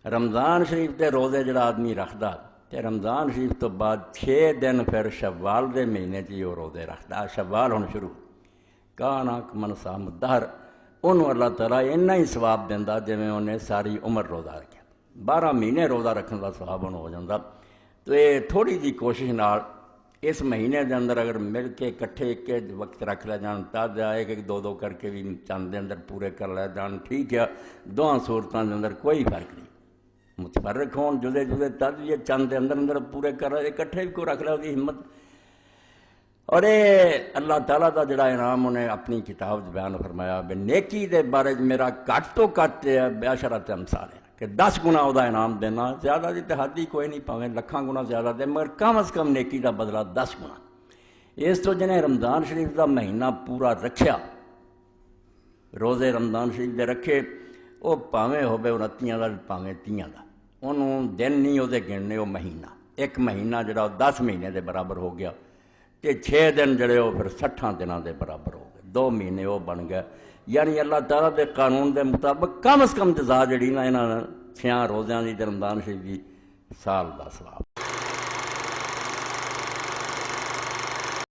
रमज़ान शरीफ के रोज़े जो आदमी रखता तो रमज़ान शरीफ तो बाद 6 दिन फिर शव्वाल के महीने च वो रोज़े रखता। शव्वाल हुण शुरू काना मन साम दहर उन्होंने अल्लाह ताला इन्ना ही सवाब दिंदा जिवें उन्हें सारी उम्र रोज़ा रखा। 12 महीने रोज़ा रखने का सवाब उन्हें हो जाता। तो ये थोड़ी जी कोशिश नाल इस महीने के अंदर अगर मिल के इकट्ठे एक वक्त रख लिया जान तद एक एक दो दो करके भी चंद के अंदर पूरे कर लिया जान ठीक है। दोवां सूरतों के अंदर कोई फर्क नहीं। मुतफरक हो जुदे जुदे तद भी चंद के अंदर अंदर पूरे कर रहे इकट्ठे भी कोई रख लिया उसकी हिम्मत। और ये अल्लाह ताला का जोड़ा इनाम उन्हें अपनी किताब बयान फरमाया भी नेकी के बारे मेरा घट तो घट बेशरत अमसाल है कि 10 गुना वह इनाम देना। ज़्यादा की तहादी कोई नहीं, भावें लखां गुना ज़्यादा दे, मगर कम अज़ कम नेकी का बदला 10 गुना। इस तो जिन्हें रमज़ान शरीफ का महीना पूरा रखा, रोज़े रमज़ान शरीफ के रखे, वो भावें होवे 29 का भावें 30 का, उन्होंने दिन नहीं वो गिनने। वो महीना एक महीना जोड़ा 10 महीने के बराबर हो गया तो 6 दिन जोड़े वो फिर 60 दिनों के बराबर हो गए। 2 महीने वो बन गए। यानी अल्लाह ताला के कानून के मुताबिक कम अज़ कम जजा जी ना इन्होंने 6 रोज़ियां की रमज़ान शरीफ की साल का सवाब।